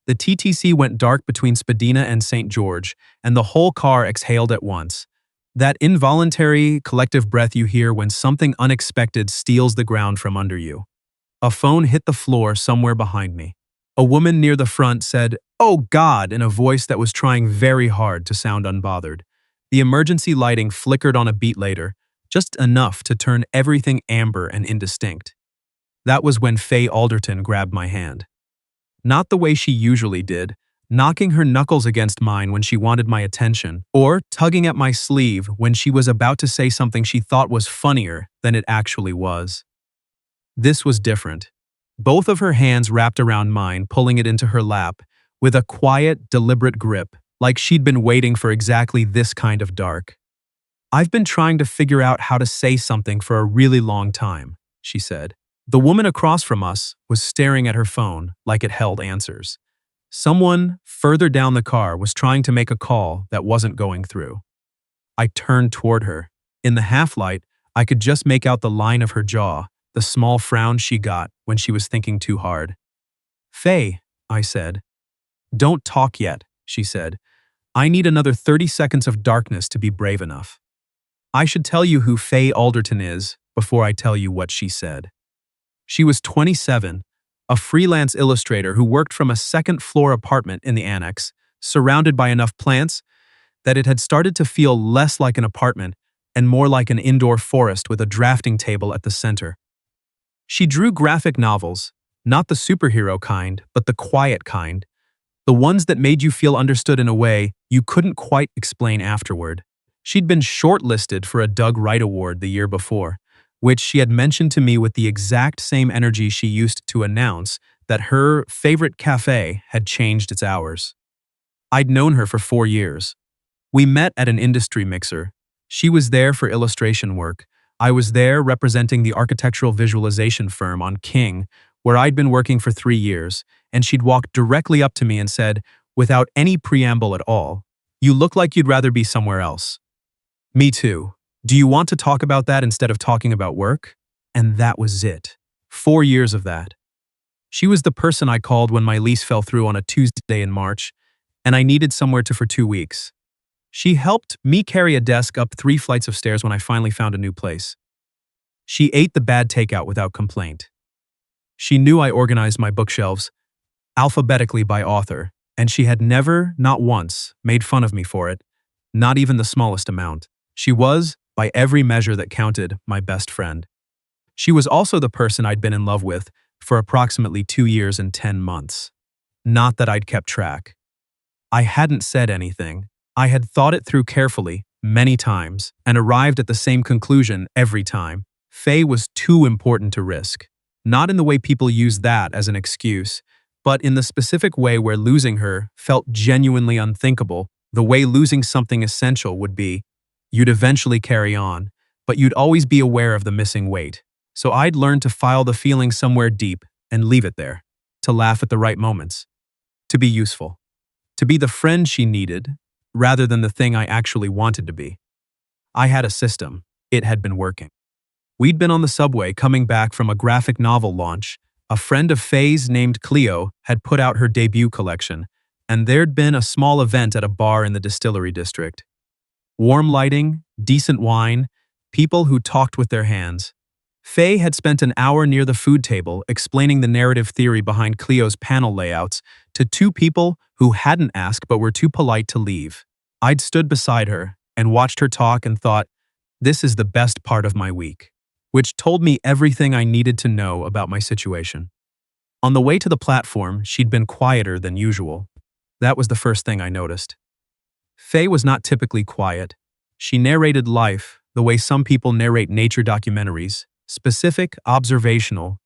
The TTC went dark between Spadina and St. George, and the whole car exhaled at once. That involuntary, collective breath you hear when something unexpected steals the ground from under you. A phone hit the floor somewhere behind me. A woman near the front said, "Oh God," in a voice that was trying very hard to sound unbothered. The emergency lighting flickered on a beat later, just enough to turn everything amber and indistinct. That was when Faye Alderton grabbed my hand. Not the way she usually did, knocking her knuckles against mine when she wanted my attention, or tugging at my sleeve when she was about to say something she thought was funnier than it actually was. This was different. Both of her hands wrapped around mine, pulling it into her lap, with a quiet, deliberate grip, like she'd been waiting for exactly this kind of dark. "I've been trying to figure out how to say something for a really long time," she said. The woman across from us was staring at her phone like it held answers. Someone further down the car was trying to make a call that wasn't going through. I turned toward her. In the half-light, I could just make out the line of her jaw, the small frown she got when she was thinking too hard. "Faye," I said. "Don't talk yet," she said. "I need another 30 seconds of darkness to be brave enough." I should tell you who Faye Alderton is before I tell you what she said. She was 27, a freelance illustrator who worked from a second-floor apartment in the annex, surrounded by enough plants that it had started to feel less like an apartment and more like an indoor forest with a drafting table at the center. She drew graphic novels, not the superhero kind, but the quiet kind, the ones that made you feel understood in a way you couldn't quite explain afterward. She'd been shortlisted for a Doug Wright Award the year before, which she had mentioned to me with the exact same energy she used to announce that her favorite cafe had changed its hours. I'd known her for 4 years. We met at an industry mixer. She was there for illustration work. I was there representing the architectural visualization firm on King, where I'd been working for 3 years, and she'd walked directly up to me and said, without any preamble at all, "You look like you'd rather be somewhere else." "Me too. Do you want to talk about that instead of talking about work?" And that was it. 4 years of that. She was the person I called when my lease fell through on a Tuesday in March, and I needed somewhere to for 2 weeks. She helped me carry a desk up 3 flights of stairs when I finally found a new place. She ate the bad takeout without complaint. She knew I organized my bookshelves alphabetically by author, and she had never, not once, made fun of me for it, not even the smallest amount. She was, by every measure that counted, my best friend. She was also the person I'd been in love with for approximately 2 years and 10 months. Not that I'd kept track. I hadn't said anything. I had thought it through carefully, many times, and arrived at the same conclusion every time. Faye was too important to risk. Not in the way people use that as an excuse, but in the specific way where losing her felt genuinely unthinkable, the way losing something essential would be. You'd eventually carry on, but you'd always be aware of the missing weight. So I'd learned to file the feeling somewhere deep and leave it there, to laugh at the right moments, to be useful, to be the friend she needed, rather than the thing I actually wanted to be. I had a system. It had been working. We'd been on the subway coming back from a graphic novel launch. A friend of Faye's named Cleo had put out her debut collection, and there'd been a small event at a bar in the Distillery District. Warm lighting, decent wine, people who talked with their hands. Faye had spent an hour near the food table explaining the narrative theory behind Cleo's panel layouts to 2 people who hadn't asked but were too polite to leave. I'd stood beside her and watched her talk and thought, this is the best part of my week, which told me everything I needed to know about my situation. On the way to the platform, she'd been quieter than usual. That was the first thing I noticed. Faye was not typically quiet. She narrated life the way some people narrate nature documentaries, specific, observational,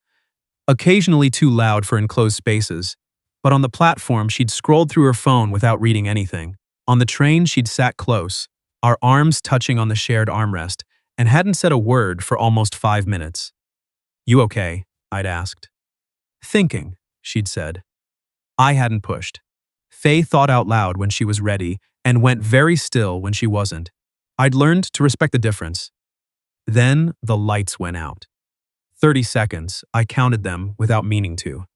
occasionally too loud for enclosed spaces. But on the platform, she'd scrolled through her phone without reading anything. On the train, she'd sat close, our arms touching on the shared armrest, and hadn't said a word for almost 5 minutes. "You okay?" I'd asked. "Thinking," she'd said. I hadn't pushed. Faye thought out loud when she was ready and went very still when she wasn't. I'd learned to respect the difference. Then the lights went out. 30 seconds, I counted them without meaning to.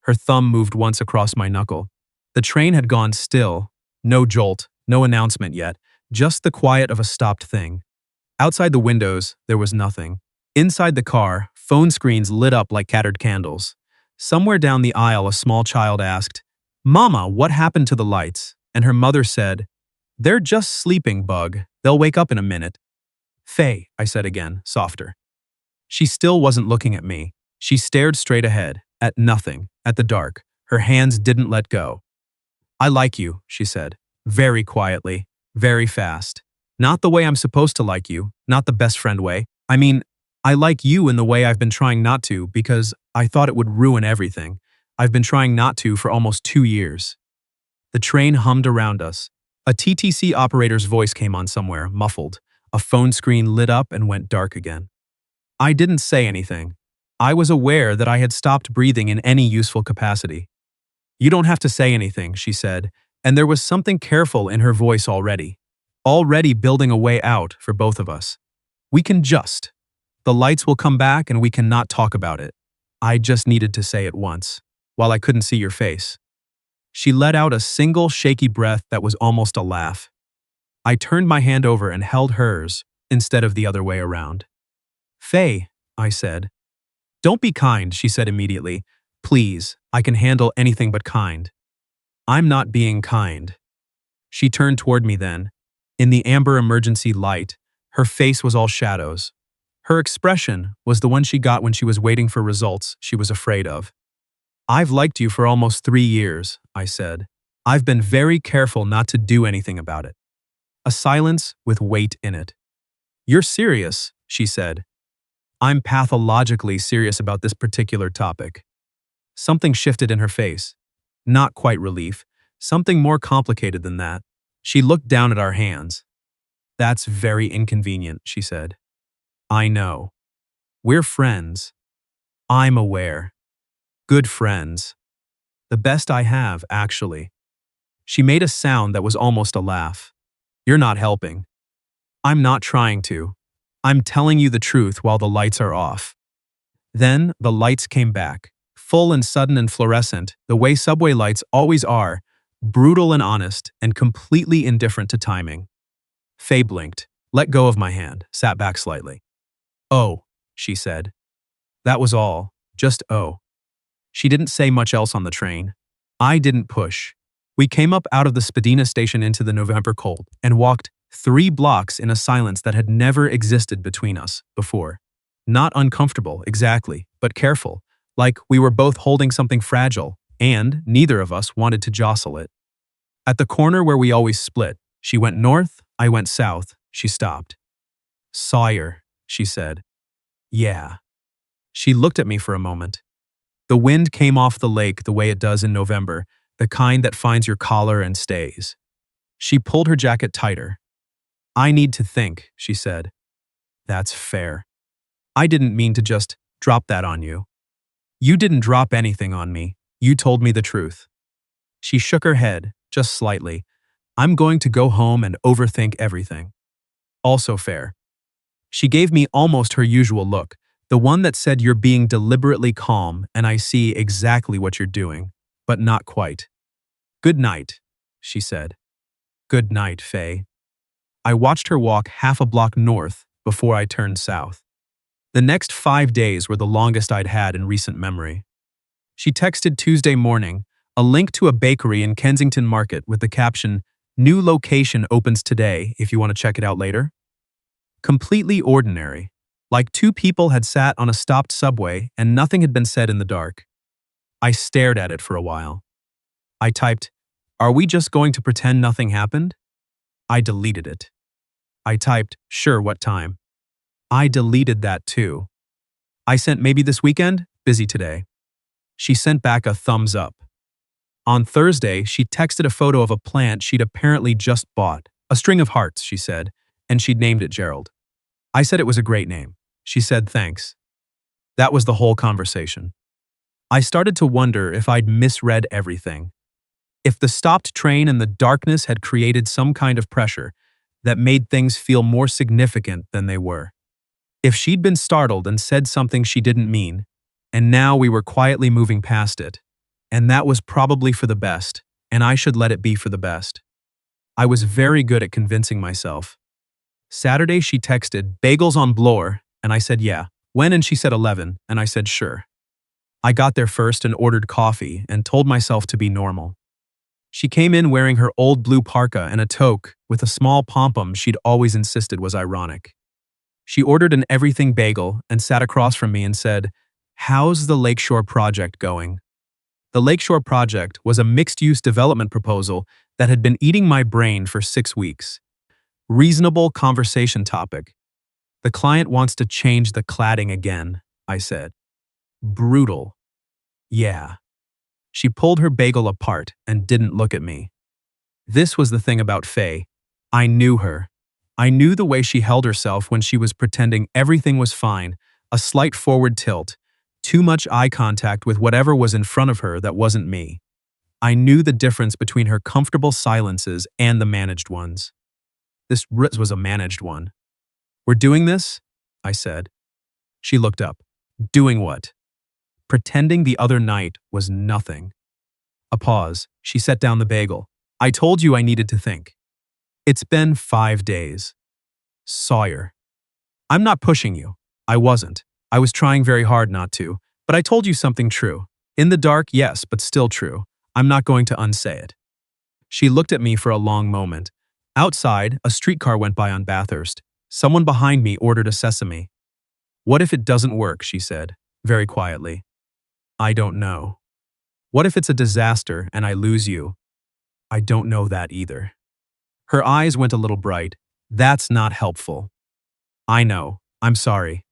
Her thumb moved once across my knuckle. The train had gone still. No jolt, no announcement yet, just the quiet of a stopped thing. Outside the windows, there was nothing. Inside the car, phone screens lit up like scattered candles. Somewhere down the aisle, a small child asked, "Mama, what happened to the lights?" And her mother said, "They're just sleeping, Bug. They'll wake up in a minute." "Faye," I said again, softer. She still wasn't looking at me. She stared straight ahead, at nothing, at the dark. Her hands didn't let go. "I like you," she said, very quietly, very fast. "Not the way I'm supposed to like you, not the best friend way. I mean, I like you in the way I've been trying not to because I thought it would ruin everything. I've been trying not to for almost 2 years." The train hummed around us. A TTC operator's voice came on somewhere, muffled. A phone screen lit up and went dark again. I didn't say anything. I was aware that I had stopped breathing in any useful capacity. "You don't have to say anything," she said, and there was something careful in her voice already. Already building a way out for both of us. "We can just. The lights will come back and we cannot talk about it." I just needed to say it once, while I couldn't see your face. She let out a single shaky breath that was almost a laugh. I turned my hand over and held hers instead of the other way around. "Faye," I said. "Don't be kind," she said immediately. "Please, I can handle anything but kind." "I'm not being kind." She turned toward me then. In the amber emergency light, her face was all shadows. Her expression was the one she got when she was waiting for results she was afraid of. "I've liked you for almost 3 years," I said. "I've been very careful not to do anything about it." A silence with weight in it. "You're serious," she said. "I'm pathologically serious about this particular topic." Something shifted in her face. Not quite relief. Something more complicated than that. She looked down at our hands. "That's very inconvenient," she said. "I know. We're friends. I'm aware. Good friends. The best I have, actually." She made a sound that was almost a laugh. "You're not helping." "I'm not trying to. I'm telling you the truth while the lights are off." Then the lights came back, full and sudden and fluorescent, the way subway lights always are, brutal and honest, and completely indifferent to timing. Faye blinked, let go of my hand, sat back slightly. "Oh," she said. That was all, just oh. She didn't say much else on the train. I didn't push. We came up out of the Spadina station into the November cold and walked 3 blocks in a silence that had never existed between us before. Not uncomfortable, exactly, but careful, like we were both holding something fragile, and neither of us wanted to jostle it. At the corner where we always split, she went north, I went south, she stopped. "Sawyer," she said. "Yeah." She looked at me for a moment. The wind came off the lake the way it does in November, the kind that finds your collar and stays. She pulled her jacket tighter. "I need to think," she said. "That's fair. I didn't mean to just drop that on you." "You didn't drop anything on me. You told me the truth." She shook her head, just slightly. "I'm going to go home and overthink everything." "Also fair." She gave me almost her usual look, the one that said you're being deliberately calm and I see exactly what you're doing, but not quite. "Good night," she said. "Good night, Faye." I watched her walk half a block north before I turned south. The next 5 days were the longest I'd had in recent memory. She texted Tuesday morning, a link to a bakery in Kensington Market with the caption, "New location opens today if you want to check it out later." Completely ordinary, like 2 people had sat on a stopped subway and nothing had been said in the dark. I stared at it for a while. I typed, "Are we just going to pretend nothing happened?" I deleted it. I typed, "Sure, what time?" I deleted that too. I sent "maybe this weekend, busy today." She sent back a thumbs up. On Thursday, she texted a photo of a plant she'd apparently just bought. A string of hearts, she said, and she'd named it Gerald. I said it was a great name. She said thanks. That was the whole conversation. I started to wonder if I'd misread everything. If the stopped train and the darkness had created some kind of pressure that made things feel more significant than they were. If she'd been startled and said something she didn't mean, and now we were quietly moving past it. And that was probably for the best, and I should let it be for the best. I was very good at convincing myself. Saturday she texted, "Bagels on Bloor," and I said yeah. When? And she said 11, and I said sure. I got there first and ordered coffee and told myself to be normal. She came in wearing her old blue parka and a toque with a small pom-pom she'd always insisted was ironic. She ordered an everything bagel and sat across from me and said, "How's the Lakeshore project going?" The Lakeshore project was a mixed-use development proposal that had been eating my brain for 6 weeks. Reasonable conversation topic. The client wants to change the cladding again, I said. Brutal. Yeah. She pulled her bagel apart and didn't look at me. This was the thing about Faye. I knew her. I knew the way she held herself when she was pretending everything was fine, a slight forward tilt, too much eye contact with whatever was in front of her that wasn't me. I knew the difference between her comfortable silences and the managed ones. This was a managed one. "We're doing this?" I said. She looked up. "Doing what?" Pretending the other night was nothing. A pause. She set down the bagel. "I told you I needed to think. It's been 5 days. Sawyer. I'm not pushing you. I wasn't. I was trying very hard not to, but I told you something true. In the dark, yes, but still true. I'm not going to unsay it." She looked at me for a long moment. Outside, a streetcar went by on Bathurst. Someone behind me ordered a sesame. "What if it doesn't work?" she said, very quietly. "I don't know." "What if it's a disaster and I lose you?" "I don't know that either." Her eyes went a little bright. "That's not helpful." "I know. I'm sorry."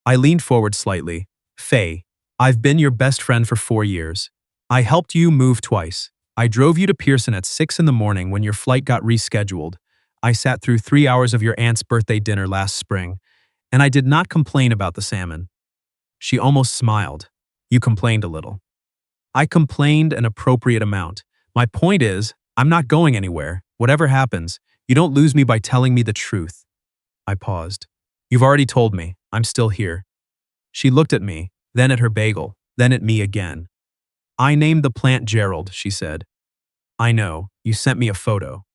I leaned forward slightly. "Faye, I've been your best friend for 4 years. I helped you move twice. I drove you to Pearson at 6 in the morning when your flight got rescheduled. I sat through 3 hours of your aunt's birthday dinner last spring, and I did not complain about the salmon." She almost smiled. "You complained a little." "I complained an appropriate amount. My point is, I'm not going anywhere. Whatever happens, you don't lose me by telling me the truth." I paused. "You've already told me. I'm still here." She looked at me, then at her bagel, then at me again. "I named the plant Gerald," she said. "I know. You sent me a photo.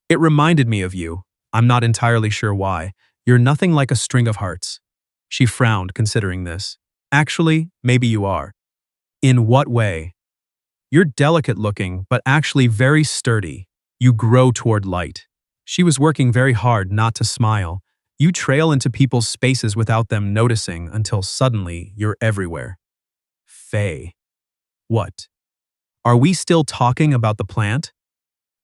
It reminded me of you. I'm not entirely sure why. You're nothing like a string of hearts." She frowned, considering this. "Actually, maybe you are." "In what way?" "You're delicate looking, but actually very sturdy. You grow toward light." She was working very hard not to smile. "You trail into people's spaces without them noticing until suddenly you're everywhere." "Faye." "What? Are we still talking about the plant?"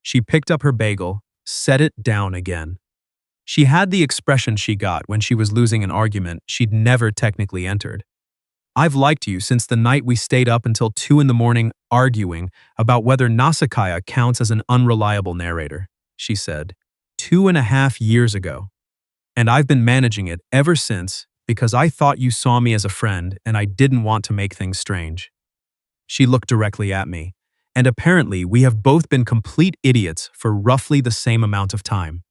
She picked up her bagel, set it down again. She had the expression she got when she was losing an argument she'd never technically entered. "I've liked you since the night we stayed up until 2 in the morning arguing about whether Nausicaa counts as an unreliable narrator," she said. 2.5 years ago. "And I've been managing it ever since because I thought you saw me as a friend and I didn't want to make things strange." She looked directly at me. "And apparently we have both been complete idiots for roughly the same amount of time."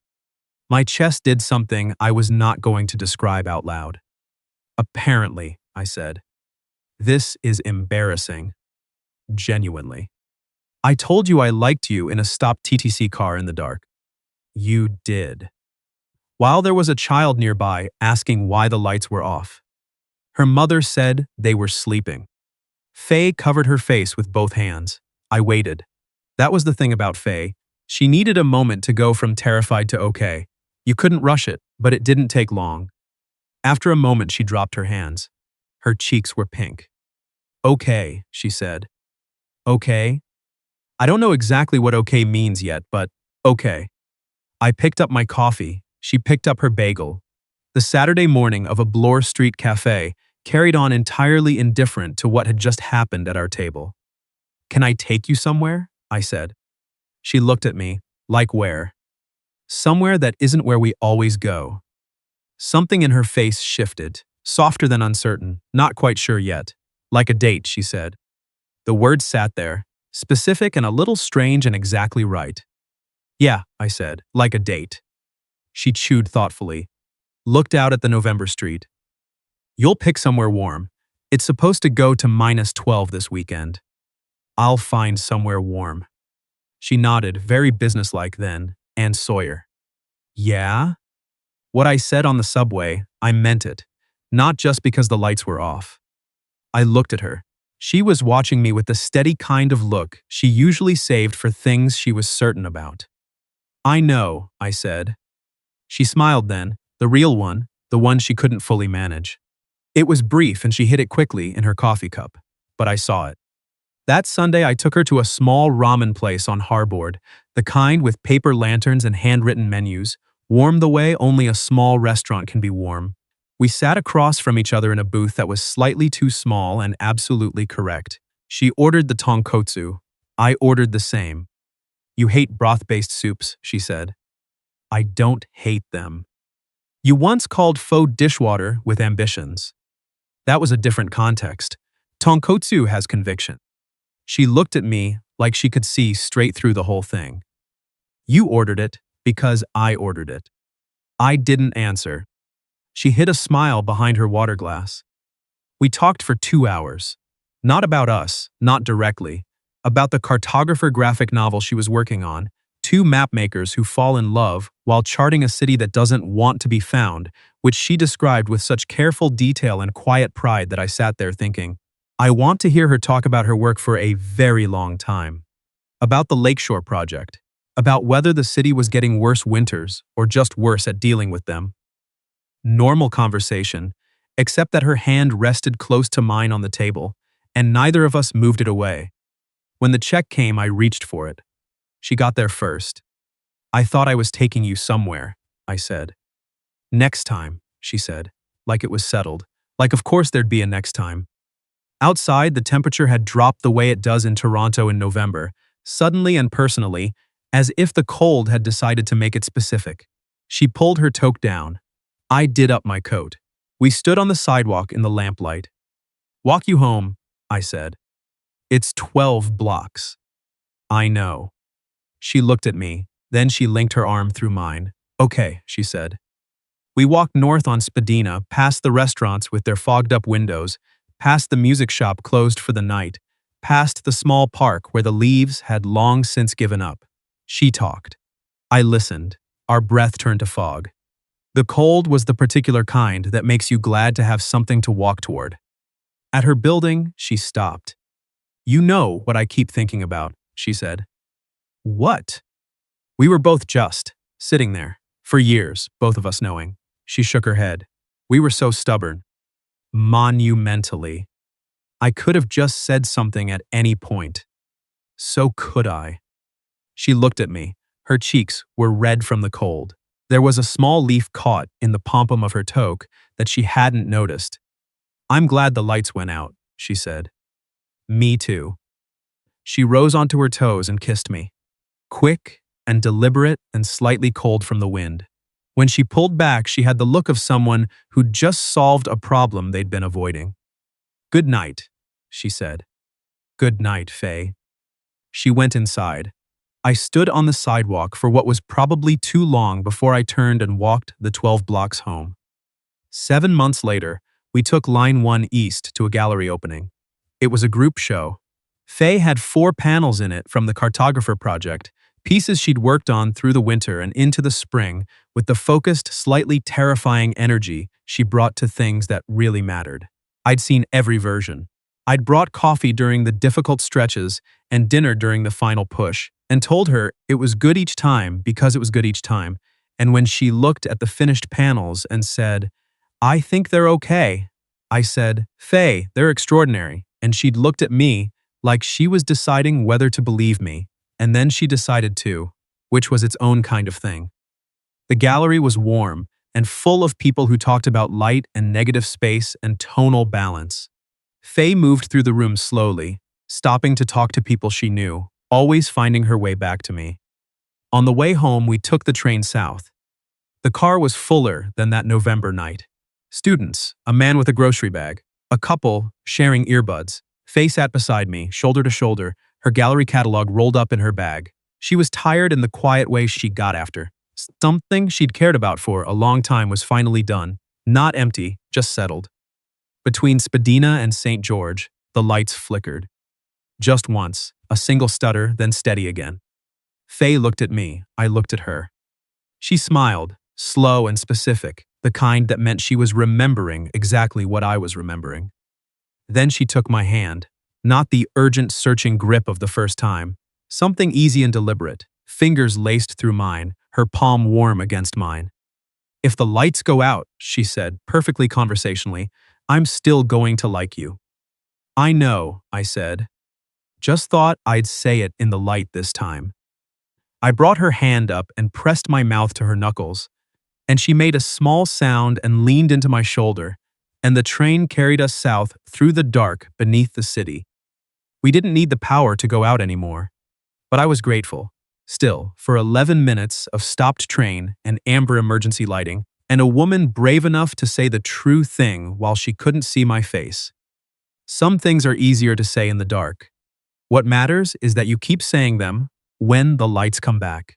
My chest did something I was not going to describe out loud. "Apparently," I said. "This is embarrassing. Genuinely. I told you I liked you in a stopped TTC car in the dark." "You did." "While there was a child nearby asking why the lights were off. Her mother said they were sleeping." Faye covered her face with both hands. I waited. That was the thing about Faye. She needed a moment to go from terrified to okay. You couldn't rush it, but it didn't take long. After a moment, she dropped her hands. Her cheeks were pink. "Okay," she said. "Okay? I don't know exactly what okay means yet, but okay." I picked up my coffee. She picked up her bagel. The Saturday morning of a Bloor Street cafe carried on entirely indifferent to what had just happened at our table. "Can I take you somewhere?" I said. She looked at me. "Like where?" "Somewhere that isn't where we always go." Something in her face shifted, softer than uncertain, not quite sure yet. "Like a date," she said. The words sat there, specific and a little strange and exactly right. "Yeah," I said, "like a date." She chewed thoughtfully, looked out at the November street. "You'll pick somewhere warm. It's supposed to go to -12 this weekend." I'll find somewhere warm. She nodded, very businesslike then, and Sawyer. Yeah? What I said on the subway, I meant it. Not just because the lights were off. I looked at her. She was watching me with the steady kind of look she usually saved for things she was certain about. I know, I said. She smiled then, the real one, the one she couldn't fully manage. It was brief and she hid it quickly in her coffee cup, but I saw it. That Sunday I took her to a small ramen place on Harbord, the kind with paper lanterns and handwritten menus, warm the way only a small restaurant can be warm. We sat across from each other in a booth that was slightly too small and absolutely correct. She ordered the tonkotsu. I ordered the same. You hate broth-based soups, she said. I don't hate them. You once called faux dishwater with ambitions. That was a different context. Tonkotsu has conviction. She looked at me like she could see straight through the whole thing. You ordered it because I ordered it. I didn't answer. She hid a smile behind her water glass. We talked for 2 hours. Not about us, not directly. About the cartographer graphic novel she was working on, two mapmakers who fall in love while charting a city that doesn't want to be found, which she described with such careful detail and quiet pride that I sat there thinking, I want to hear her talk about her work for a very long time. About the Lakeshore Project. About whether the city was getting worse winters or just worse at dealing with them. Normal conversation, except that her hand rested close to mine on the table, and neither of us moved it away. When the check came, I reached for it. She got there first. I thought I was taking you somewhere, I said. Next time, she said, like it was settled, like of course there'd be a next time. Outside, the temperature had dropped the way it does in Toronto in November, suddenly and personally, as if the cold had decided to make it specific. She pulled her toque down. I did up my coat. We stood on the sidewalk in the lamplight. Walk you home, I said. It's 12 blocks. I know. She looked at me, then she linked her arm through mine. Okay, she said. We walked north on Spadina, past the restaurants with their fogged-up windows, past the music shop closed for the night, past the small park where the leaves had long since given up. She talked. I listened. Our breath turned to fog. The cold was the particular kind that makes you glad to have something to walk toward. At her building, she stopped. You know what I keep thinking about, she said. What? We were both just sitting there, for years, both of us knowing. She shook her head. We were so stubborn. Monumentally. I could have just said something at any point. So could I. She looked at me. Her cheeks were red from the cold. There was a small leaf caught in the pompon of her toque that she hadn't noticed. I'm glad the lights went out, she said. Me too. She rose onto her toes and kissed me. Quick and deliberate and slightly cold from the wind. When she pulled back, she had the look of someone who'd just solved a problem they'd been avoiding. Good night, she said. Good night, Faye. She went inside. I stood on the sidewalk for what was probably too long before I turned and walked the 12 blocks home. 7 months later, we took Line 1 East to a gallery opening. It was a group show. Faye had 4 panels in it from the cartographer project, pieces she'd worked on through the winter and into the spring with the focused, slightly terrifying energy she brought to things that really mattered. I'd seen every version. I'd brought coffee during the difficult stretches and dinner during the final push, and told her it was good each time because it was good each time, and when she looked at the finished panels and said, I think they're okay, I said, Faye, they're extraordinary, and she'd looked at me like she was deciding whether to believe me, and then she decided to, which was its own kind of thing. The gallery was warm and full of people who talked about light and negative space and tonal balance. Faye moved through the room slowly, stopping to talk to people she knew, always finding her way back to me. On the way home, we took the train south. The car was fuller than that November night. Students, a man with a grocery bag, a couple sharing earbuds. Faye sat beside me, shoulder to shoulder, her gallery catalog rolled up in her bag. She was tired in the quiet way she got after. Something she'd cared about for a long time was finally done. Not empty, just settled. Between Spadina and St. George, the lights flickered. Just once, a single stutter, then steady again. Faye looked at me, I looked at her. She smiled, slow and specific, the kind that meant she was remembering exactly what I was remembering. Then she took my hand, not the urgent searching grip of the first time, something easy and deliberate, fingers laced through mine, her palm warm against mine. If the lights go out, she said, perfectly conversationally, I'm still going to like you. I know, I said. Just thought I'd say it in the light this time. I brought her hand up and pressed my mouth to her knuckles, and she made a small sound and leaned into my shoulder, and the train carried us south through the dark beneath the city. We didn't need the power to go out anymore, but I was grateful, still, for 11 minutes of stopped train and amber emergency lighting, and a woman brave enough to say the true thing while she couldn't see my face. Some things are easier to say in the dark. What matters is that you keep saying them when the lights come back.